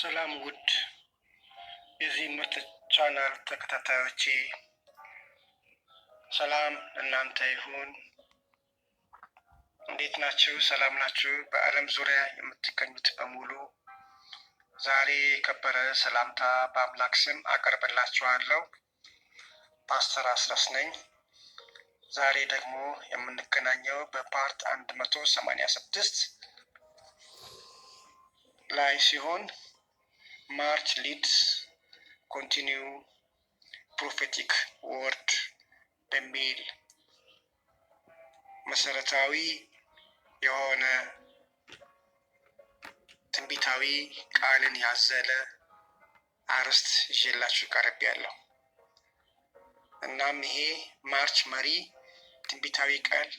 ሰላም ውድ የዚህ ምርጥ ቻናል ተከታታዮቼ፣ ሰላም እናንተ ይሁን። እንዴት ናችሁ? ሰላም ናችሁ? በዓለም ዙሪያ የምትገኙት በሙሉ ዛሬ የከበረ ሰላምታ በአምላክ ስም አቀርብላችኋለሁ። ፓስተር አስረስ ነኝ። ዛሬ ደግሞ የምንገናኘው በፓርት 186 ላይ ሲሆን ማርች ሊድስ ኮንቲኒው ፕሮፌቲክ ወርድ በሚል መሰረታዊ የሆነ ትንቢታዊ ቃልን ያዘለ አርዕስት ይዤላችሁ ቀርቤያለሁ። እናም ይሄ ማርች መሪ ትንቢታዊ ቃል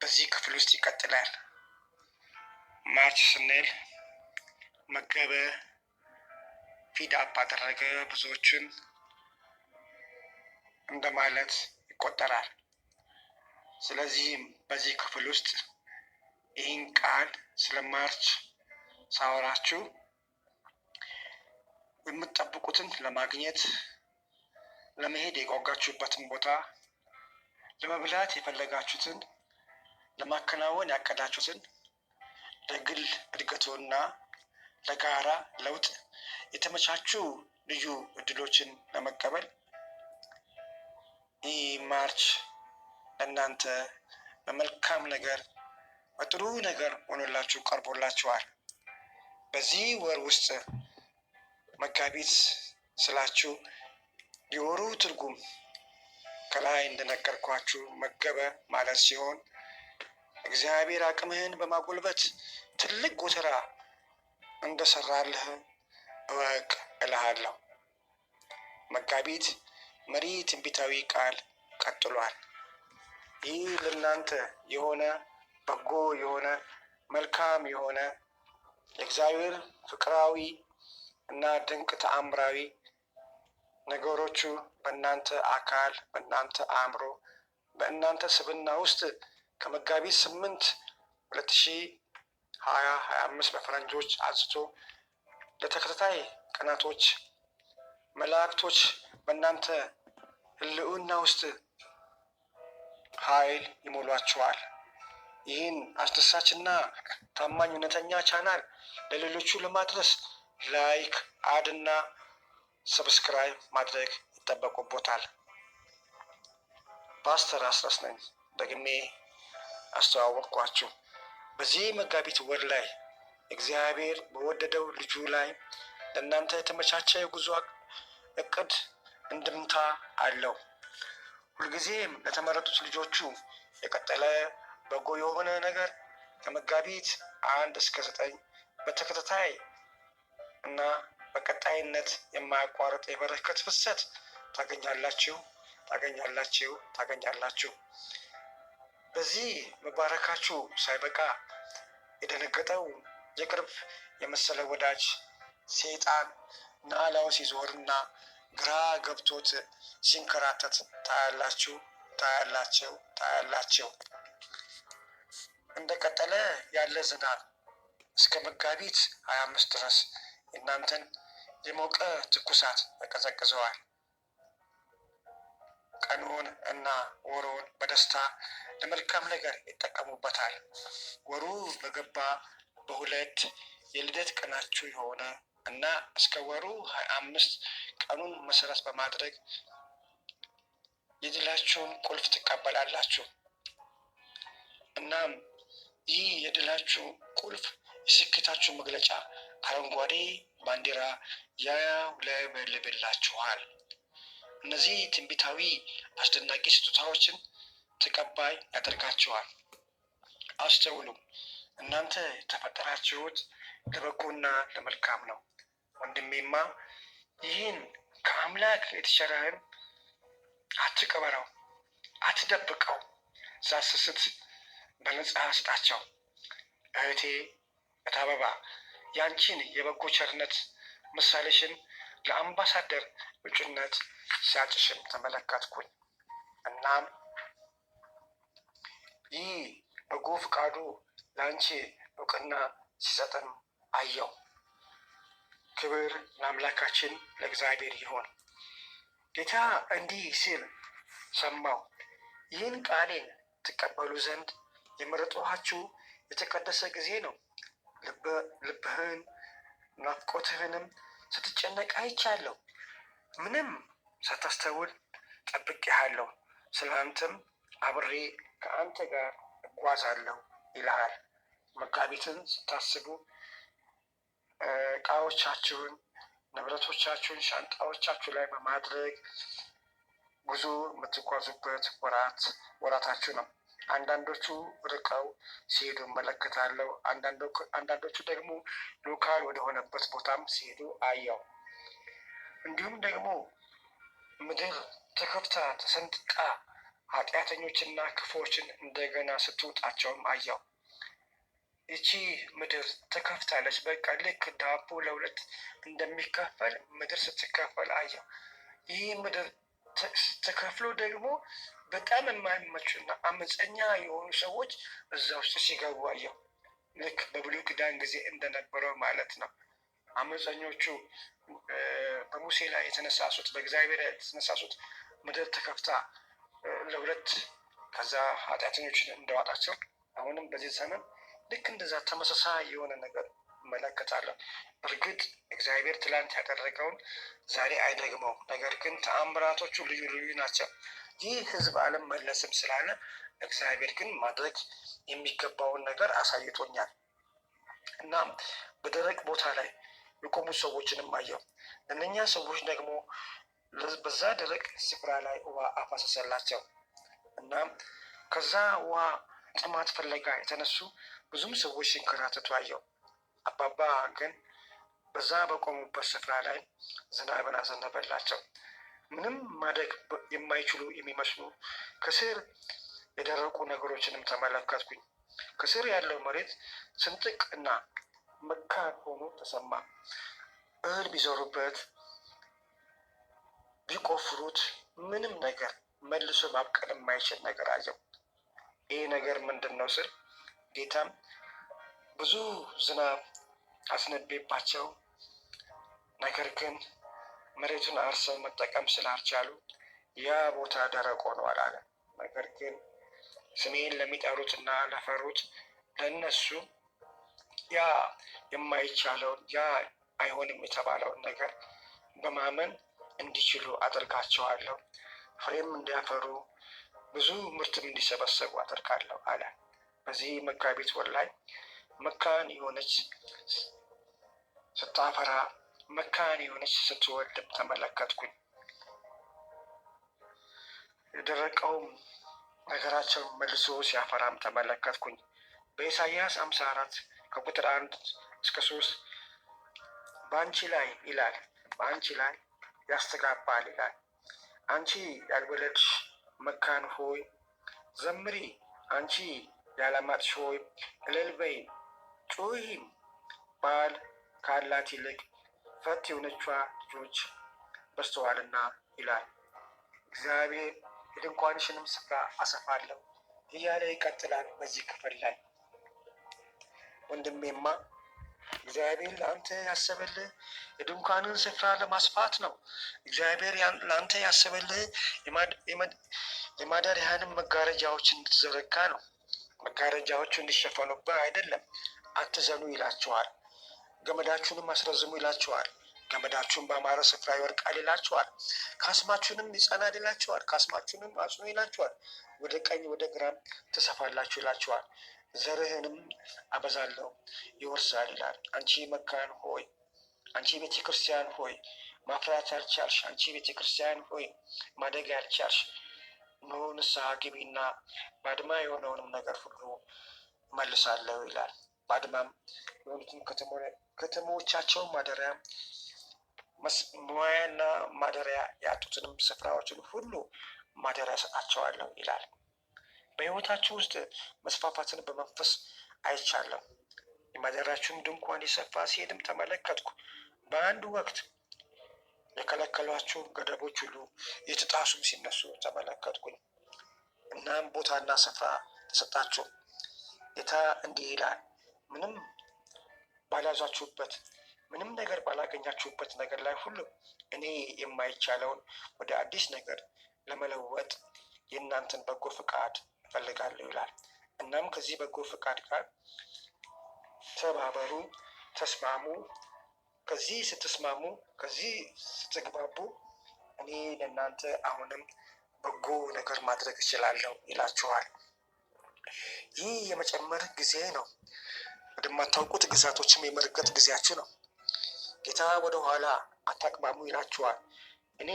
በዚህ ክፍል ውስጥ ይቀጥላል። ማርች ስንል መገበ፣ ፊድ አፕ አደረገ፣ ብዙዎችን እንደማለት ይቆጠራል። ስለዚህም በዚህ ክፍል ውስጥ ይህን ቃል ስለ ማርች ሳወራችሁ የምትጠብቁትን ለማግኘት፣ ለመሄድ የጓጓችሁበትን ቦታ፣ ለመብላት የፈለጋችሁትን፣ ለማከናወን ያቀዳችሁትን፣ ለግል እድገቶና ለጋራ ለውጥ የተመቻቹ ልዩ እድሎችን ለመቀበል ይህ ማርች ለእናንተ በመልካም ነገር በጥሩ ነገር ሆኖላችሁ ቀርቦላችኋል። በዚህ ወር ውስጥ መጋቢት ስላችሁ የወሩ ትርጉም ከላይ እንደነገርኳችሁ መገበ ማለት ሲሆን እግዚአብሔር አቅምህን በማጎልበት ትልቅ ጎተራ እንደሰራልህ እወቅ እልሃለሁ። መጋቢት መሪ ትንቢታዊ ቃል ቀጥሏል። ይህ ለእናንተ የሆነ በጎ የሆነ መልካም የሆነ የእግዚአብሔር ፍቅራዊ እና ድንቅ ተአምራዊ ነገሮቹ በእናንተ አካል፣ በእናንተ አእምሮ፣ በእናንተ ስብዕና ውስጥ ከመጋቢት 8 2025 በፈረንጆች አንስቶ ለተከታታይ ቀናቶች መላእክቶች በእናንተ ህልውና ውስጥ ኃይል ይሞሏችኋል። ይህን አስደሳችና ታማኝ እውነተኛ ቻናል ለሌሎቹ ለማድረስ ላይክ፣ አድና ሰብስክራይብ ማድረግ ይጠበቁቦታል። ፓስተር አስረስ ነኝ። ደግሜ አስተዋወቅኳችሁ። በዚህ መጋቢት ወር ላይ እግዚአብሔር በወደደው ልጁ ላይ ለእናንተ የተመቻቸ የጉዞ እቅድ እንድምታ አለው። ሁልጊዜም ለተመረጡት ልጆቹ የቀጠለ በጎ የሆነ ነገር ከመጋቢት 1 እስከ 9 በተከታታይ እና በቀጣይነት የማያቋርጥ የበረከት ፍሰት ታገኛላችሁ። በዚህ መባረካችሁ ሳይበቃ የደነገጠው የቅርብ የመሰለ ወዳጅ ሰይጣን ናላው ሲዞርና ግራ ገብቶት ሲንከራተት ታያላችሁ። እንደቀጠለ ያለ ዝናብ እስከ መጋቢት 25 ድረስ እናንተን የሞቀ ትኩሳት ያቀዘቅዘዋል። ቀኑን እና ወሩን በደስታ ለመልካም ነገር ይጠቀሙበታል። ወሩ በገባ በሁለት የልደት ቀናችሁ የሆነ እና እስከ ወሩ 25 ቀኑን መሰረት በማድረግ የድላችሁን ቁልፍ ትቀበላላችሁ። እናም ይህ የድላችሁ ቁልፍ የስኬታችሁ መግለጫ አረንጓዴ ባንዲራ ያውለበልብላችኋል። እነዚህ ትንቢታዊ አስደናቂ ስጦታዎችን ተቀባይ ያደርጋችኋል። አስተውሉ፣ እናንተ የተፈጠራችሁት ለበጎና ለመልካም ነው። ወንድሜማ ይህን ከአምላክ የተቸረህን አትቅበረው፣ አትደብቀው፣ ሳስስት በነጻ ስጣቸው። እህቴ እታበባ ያንቺን የበጎ ቸርነት ምሳሌሽን ለአምባሳደር እጩነት ሲያጭሽን ተመለከትኩኝ። እናም ይህ በጎ ፍቃዱ ለአንቺ እውቅና ሲሰጥን አየው። ክብር ለአምላካችን ለእግዚአብሔር ይሁን። ጌታ እንዲህ ሲል ሰማሁ፣ ይህን ቃሌን ትቀበሉ ዘንድ የመረጥኋችሁ የተቀደሰ ጊዜ ነው። ልብህን ናፍቆትህንም ስትጨነቅ አይቻለሁ። ምንም ሳታስተውል ጠብቄሃለሁ፣ ስለ አንተም አብሬ ከአንተ ጋር እጓዛለሁ ይልሃል። መጋቢትን ስታስቡ እቃዎቻችሁን፣ ንብረቶቻችሁን ሻንጣዎቻችሁ ላይ በማድረግ ጉዞ የምትጓዙበት ወራታችሁ ነው። አንዳንዶቹ ርቀው ሲሄዱ እመለከታለሁ። አንዳንዶቹ ደግሞ ሎካል ወደሆነበት ቦታም ሲሄዱ አየው። እንዲሁም ደግሞ ምድር ተከፍታ ተሰንጥቃ ኃጢአተኞችና ክፉዎችን እንደገና ስትውጣቸውም አየው። ይቺ ምድር ተከፍታለች። በቃ ልክ ዳቦ ለሁለት እንደሚከፈል ምድር ስትከፈል አየው። ይህ ምድር ተከፍሎ ደግሞ በጣም የማይመቹና አመፀኛ የሆኑ ሰዎች እዛ ውስጥ ሲገቡ አየው። ልክ በብሉይ ኪዳን ጊዜ እንደነበረው ማለት ነው። አመፀኞቹ በሙሴ ላይ የተነሳሱት፣ በእግዚአብሔር የተነሳሱት ምድር ተከፍታ ለሁለት ከዛ ኃጢአተኞችን እንደዋጣቸው አሁንም በዚህ ዘመን ልክ እንደዛ ተመሳሳይ የሆነ ነገር እመለከታለሁ። እርግጥ እግዚአብሔር ትላንት ያደረገውን ዛሬ አይደግመው፣ ነገር ግን ተአምራቶቹ ልዩ ልዩ ናቸው። ይህ ሕዝብ አልመለስም ስላለ እግዚአብሔር ግን ማድረግ የሚገባውን ነገር አሳይቶኛል እና በደረቅ ቦታ ላይ የቆሙ ሰዎችንም አየው። እነኛ ሰዎች ደግሞ በዛ ደረቅ ስፍራ ላይ ውሃ አፋሰሰላቸው እና ከዛ ውሃ ጥማት ፍለጋ የተነሱ ብዙም ሰዎች ሲንከራተቱ አየው። አባባ ግን በዛ በቆሙበት ስፍራ ላይ ዝናብን አዘነበላቸው። ምንም ማደግ የማይችሉ የሚመስሉ ከስር የደረቁ ነገሮችንም ተመለከትኩኝ። ከስር ያለው መሬት ስንጥቅ እና መካን ሆኖ ተሰማ። እህል ቢዘሩበት ቢቆፍሩት ምንም ነገር መልሶ ማብቀል የማይችል ነገር አየው። ይህ ነገር ምንድን ነው ስል ጌታም ብዙ ዝናብ አስነቤባቸው፣ ነገር ግን መሬቱን አርሰው መጠቀም ስላልቻሉ ያ ቦታ ደረቅ ሆኗል አለ። ነገር ግን ስሜን ለሚጠሩት እና ለፈሩት ለእነሱ ያ የማይቻለውን ያ አይሆንም የተባለውን ነገር በማመን እንዲችሉ አደርጋቸዋለሁ። ፍሬም እንዲያፈሩ ብዙ ምርትም እንዲሰበሰቡ አደርጋለሁ አለ። በዚህ መጋቢት ወር ላይ መካን የሆነች ስታፈራ፣ መካን የሆነች ስትወልድም ተመለከትኩኝ። የደረቀውም ነገራቸው መልሶ ሲያፈራም ተመለከትኩኝ። በኢሳይያስ 54 ከቁጥር 1 እስከ 3 በአንቺ ላይ ይላል፣ በአንቺ ላይ ያስተጋባል ይላል። አንቺ ያልወለድሽ መካን ሆይ ዘምሪ፣ አንቺ ያላማጥሽ ሆይ እልል በይ ጩኺም። ባል ካላት ይልቅ ፈት የሆነቿ ልጆች በዝተዋልና ይላል እግዚአብሔር። የድንኳንሽንም ስፍራ አሰፋለሁ እያለ ይቀጥላል። በዚህ ክፍል ላይ ወንድሜማ እግዚአብሔር ለአንተ ያሰበልህ የድንኳንን ስፍራ ለማስፋት ነው። እግዚአብሔር ለአንተ ያሰበልህ የማደሪያህንም መጋረጃዎች እንድትዘረጋ ነው። መጋረጃዎቹ እንዲሸፈኑብህ አይደለም። አትዘኑ ይላቸዋል። ገመዳችሁንም አስረዝሙ ይላቸዋል። ገመዳችሁን በአማረ ስፍራ ይወድቃል ይላቸዋል። ካስማችሁንም ይጸናል ይላቸዋል። ካስማችሁንም አጽኑ ይላቸዋል። ወደ ቀኝ ወደ ግራም ትሰፋላችሁ ይላቸዋል። ዘርህንም አበዛለሁ ይወርሳል ይላል። አንቺ መካን ሆይ፣ አንቺ ቤተ ክርስቲያን ሆይ ማፍራት ያልቻልሽ፣ አንቺ ቤተ ክርስቲያን ሆይ ማደግ ያልቻልሽ ኑ ንስሐ ግቢና ባድማ የሆነውንም ነገር ሁሉ መልሳለሁ ይላል። ባድማም የሆኑትን ከተሞቻቸውን ማደሪያ መዋያና ማደሪያ ያጡትንም ስፍራዎችን ሁሉ ማደሪያ ሰጣቸዋለሁ ይላል። በሕይወታችሁ ውስጥ መስፋፋትን በመንፈስ አይቻለሁ። የማደሪያችሁም ድንኳን የሰፋ ሲሄድም ተመለከትኩ። በአንድ ወቅት የከለከሏችሁ ገደቦች ሁሉ የተጣሱም ሲነሱ ተመለከትኩኝ። እናም ቦታና ስፍራ ተሰጣችሁ። ጌታ እንዲህ ይላል፣ ምንም ባልያዛችሁበት ምንም ነገር ባላገኛችሁበት ነገር ላይ ሁሉ እኔ የማይቻለውን ወደ አዲስ ነገር ለመለወጥ የእናንተን በጎ ፈቃድ እፈልጋለሁ ይላል። እናም ከዚህ በጎ ፈቃድ ጋር ተባበሩ፣ ተስማሙ። ከዚህ ስትስማሙ፣ ከዚህ ስትግባቡ እኔ ለእናንተ አሁንም በጎ ነገር ማድረግ እችላለሁ ይላችኋል። ይህ የመጨመር ጊዜ ነው። ወደማታውቁት ግዛቶችም የመርገጥ ጊዜያችሁ ነው። ጌታ ወደ ኋላ አታቅማሙ ይላችኋል። እኔ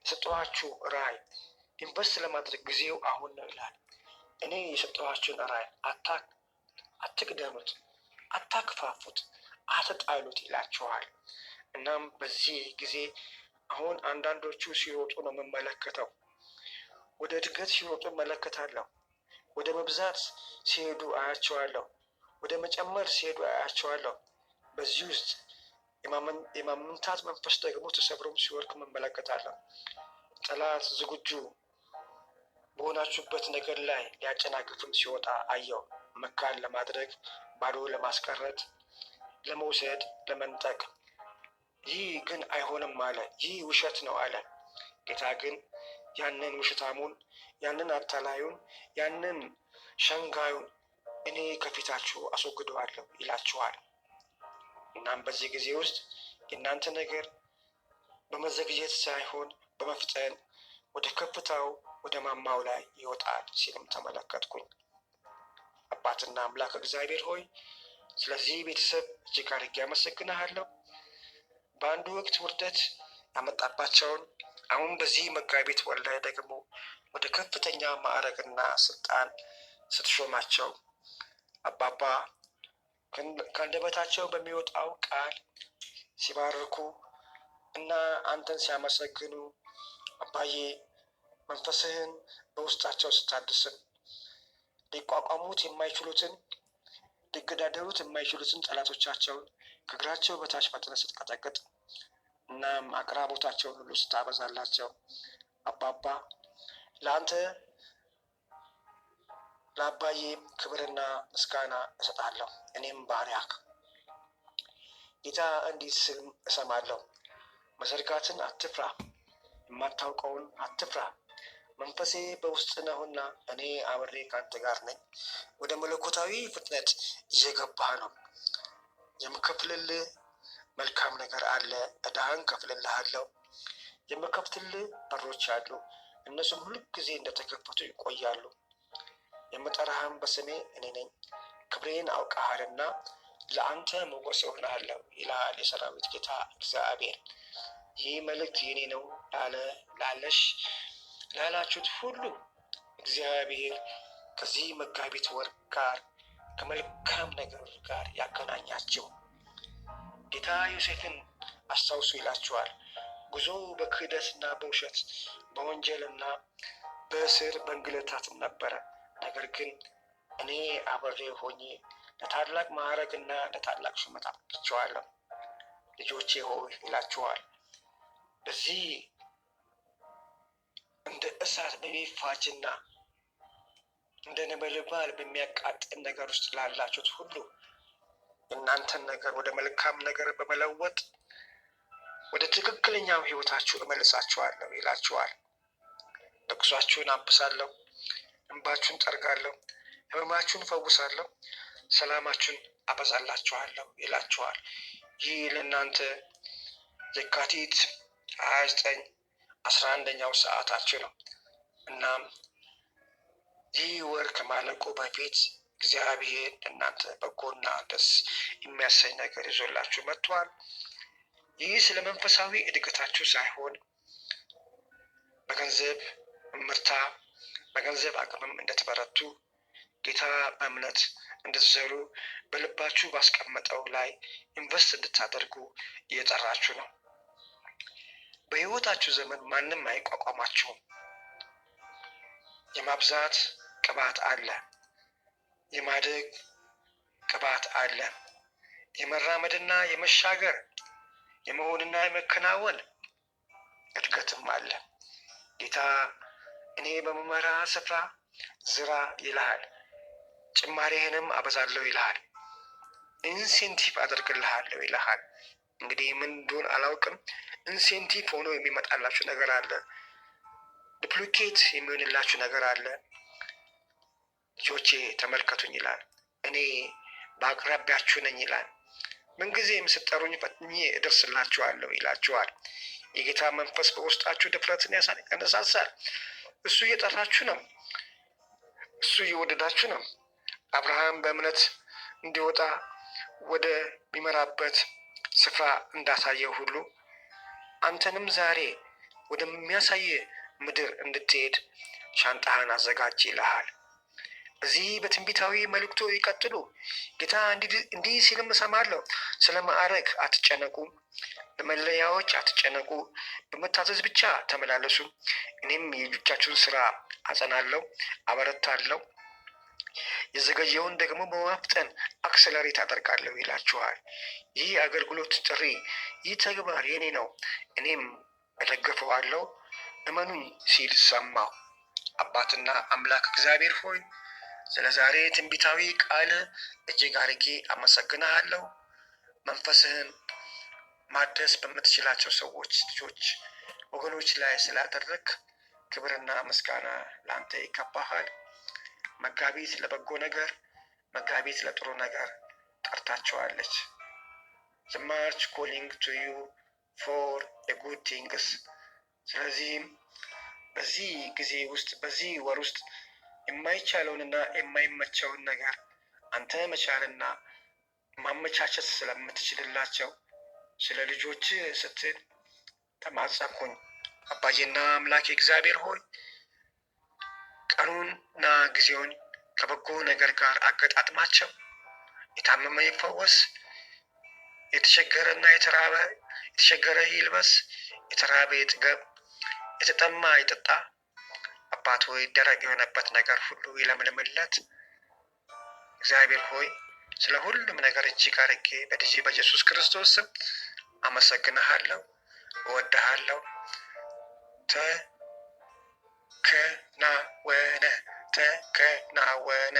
የሰጠኋችሁ ራዕይ ኢንቨስት ለማድረግ ጊዜው አሁን ነው ይላል። እኔ የሰጠኋችሁን ራዕይ አትቅደሙት፣ አታክፋፉት፣ አትጣሉት ይላችኋል። እናም በዚህ ጊዜ አሁን አንዳንዶቹ ሲሮጡ ነው የምመለከተው። ወደ እድገት ሲሮጡ እመለከታለሁ። ወደ መብዛት ሲሄዱ አያቸዋለሁ። ወደ መጨመር ሲሄዱ አያቸዋለሁ። በዚህ ውስጥ የማመንታት መንፈስ ደግሞ ተሰብሮም ሲወድቅ እመለከታለሁ። ጠላት ዝግጁ በሆናችሁበት ነገር ላይ ሊያጨናግፍም ሲወጣ አየው። መካን ለማድረግ፣ ባዶ ለማስቀረት፣ ለመውሰድ፣ ለመንጠቅ። ይህ ግን አይሆንም አለ። ይህ ውሸት ነው አለ። ጌታ ግን ያንን ውሸታሙን፣ ያንን አታላዩን፣ ያንን ሸንጋዩን እኔ ከፊታችሁ አስወግደዋለሁ ይላችኋል። እናም በዚህ ጊዜ ውስጥ የእናንተ ነገር በመዘግየት ሳይሆን በመፍጠን ወደ ከፍታው ወደ ማማው ላይ ይወጣል ሲልም ተመለከትኩኝ። አባትና አምላክ እግዚአብሔር ሆይ ስለዚህ ቤተሰብ እጅግ አድርጌ አመሰግንሃለሁ። በአንዱ ወቅት ውርደት ያመጣባቸውን አሁን በዚህ መጋቢት ወር ላይ ደግሞ ወደ ከፍተኛ ማዕረግና ስልጣን ስትሾማቸው አባባ ከአንደበታቸው በሚወጣው ቃል ሲባርኩ እና አንተን ሲያመሰግኑ አባዬ መንፈስህን በውስጣቸው ስታድስም ሊቋቋሙት የማይችሉትን ሊገዳደሩት የማይችሉትን ጠላቶቻቸውን ከእግራቸው በታች ፈጥነህ ስትቀጠቅጥ እናም አቅራቦታቸውን ሁሉ ስታበዛላቸው አባባ ለአንተ ለአባዬ ክብርና ምስጋና እሰጣለሁ። እኔም ባሪያክ ጌታ እንዲህ ስል እሰማለሁ። መዘርጋትን አትፍራ፣ የማታውቀውን አትፍራ። መንፈሴ በውስጥ ነውና እኔ አብሬ ከአንተ ጋር ነኝ። ወደ መለኮታዊ ፍጥነት እየገባህ ነው። የምከፍልልህ መልካም ነገር አለ። ዕዳህን ከፍልልሃለሁ። የምከፍትልህ በሮች አሉ። እነሱም ሁሉ ጊዜ እንደተከፈቱ ይቆያሉ። የምጠራህም በስሜ እኔ ነኝ። ክብሬን አውቀሃልና ለአንተ ሞገስ እሆንሃለሁ ይልሃል የሰራዊት ጌታ እግዚአብሔር። ይህ መልእክት የኔ ነው ላለሽ ላላችሁት ሁሉ እግዚአብሔር ከዚህ መጋቢት ወር ጋር ከመልካም ነገር ጋር ያገናኛቸው። ጌታ ዮሴፍን አስታውሱ ይላችኋል። ጉዞ በክህደትና በውሸት በወንጀልና በእስር በእንግልታትም ነበረ። ነገር ግን እኔ አብሬ ሆኜ ለታላቅ ማዕረግና ለታላቅ ሹመት አብቅቼዋለሁ። ልጆቼ ሆይ ይላችኋል። በዚህ እንደ እሳት በሚፋጅና እንደ ነበልባል በሚያቃጥል ነገር ውስጥ ላላችሁት ሁሉ የእናንተን ነገር ወደ መልካም ነገር በመለወጥ ወደ ትክክለኛው ህይወታችሁ እመልሳችኋለሁ ይላችኋል። ለቅሷችሁን አብሳለሁ፣ እንባችሁን ጠርጋለሁ፣ ህመማችሁን ፈውሳለሁ፣ ሰላማችሁን አበዛላችኋለሁ ይላችኋል። ይህ ለእናንተ የካቲት 29 11ኛው ሰዓታችሁ ነው። እናም ይህ ወር ከማለቁ በፊት እግዚአብሔር እናንተ በጎና ደስ የሚያሰኝ ነገር ይዞላችሁ መጥቷል። ይህ ስለ መንፈሳዊ እድገታችሁ ሳይሆን በገንዘብ ምርታ በገንዘብ አቅምም እንደተበረቱ ጌታ በእምነት እንድትዘሩ በልባችሁ ባስቀመጠው ላይ ኢንቨስት እንድታደርጉ እየጠራችሁ ነው። በህይወታችሁ ዘመን ማንም አይቋቋማችሁም። የማብዛት ቅባት አለ፣ የማደግ ቅባት አለ፣ የመራመድና የመሻገር የመሆንና የመከናወን እድገትም አለ። ጌታ እኔ በመመራ ስፍራ ዝራ ይልሃል፣ ጭማሪህንም አበዛለሁ ይልሃል፣ ኢንሴንቲቭ አደርግልሃለሁ ይልሃል። እንግዲህ ምን እንደሆነ አላውቅም። ኢንሴንቲቭ ሆኖ የሚመጣላችሁ ነገር አለ። ዱፕሊኬት የሚሆንላችሁ ነገር አለ። ልጆቼ ተመልከቱኝ ይላል። እኔ በአቅራቢያችሁ ነኝ ይላል። ምንጊዜም ስትጠሩኝ ፈጥኜ እደርስላችኋለሁ ይላችኋል። የጌታ መንፈስ በውስጣችሁ ድፍረትን ያነሳሳል። እሱ እየጠራችሁ ነው። እሱ እየወደዳችሁ ነው። አብርሃም በእምነት እንዲወጣ ወደ ሚመራበት ስፍራ እንዳሳየው ሁሉ አንተንም ዛሬ ወደሚያሳየ ምድር እንድትሄድ ሻንጣህን አዘጋጅ ይልሃል። እዚህ በትንቢታዊ መልእክቱ ይቀጥሉ። ጌታ እንዲህ ሲልም እሰማለሁ። ስለ ማዕረግ አትጨነቁ፣ ለመለያዎች አትጨነቁ፣ በመታዘዝ ብቻ ተመላለሱ። እኔም የእጆቻችሁን ስራ አጸናለሁ፣ አበረታለሁ፣ የዘገየውን ደግሞ በማፍጠን አክሰለሬት አደርጋለሁ ይላችኋል። ይህ አገልግሎት ጥሪ፣ ይህ ተግባር የኔ ነው፣ እኔም እደግፈዋለሁ፣ እመኑኝ ሲል ሰማሁ። አባትና አምላክ እግዚአብሔር ሆይ ስለ ዛሬ ትንቢታዊ ቃል እጅግ አድርጌ አመሰግናለሁ። መንፈስህን ማደስ በምትችላቸው ሰዎች፣ ልጆች፣ ወገኖች ላይ ስላደረግ ክብርና ምስጋና ለአንተ ይገባሃል። መጋቢት ለበጎ ነገር፣ መጋቢት ለጥሩ ነገር ጠርታቸዋለች። The March calling to you for the good things። ስለዚህም በዚህ ጊዜ ውስጥ በዚህ ወር ውስጥ የማይቻለውንና የማይመቸውን ነገር አንተ መቻልና ማመቻቸት ስለምትችልላቸው ስለ ልጆች ስትል ተማጸንኩኝ። አባዬና አምላኬ እግዚአብሔር ሆይ ቀኑንና ጊዜውን ከበጎ ነገር ጋር አገጣጥማቸው። የታመመ ይፈወስ፣ የተቸገረና የተቸገረ ይልበስ፣ የተራበ ይጥገብ፣ የተጠማ ይጠጣ። አባት ሆይ ደረቅ የሆነበት ነገር ሁሉ ይለምልምለት። እግዚአብሔር ሆይ ስለ ሁሉም ነገር እጅግ አድርጌ በልጅ በኢየሱስ ክርስቶስ ስም አመሰግንሃለሁ፣ እወድሃለሁ። ተከናወነ።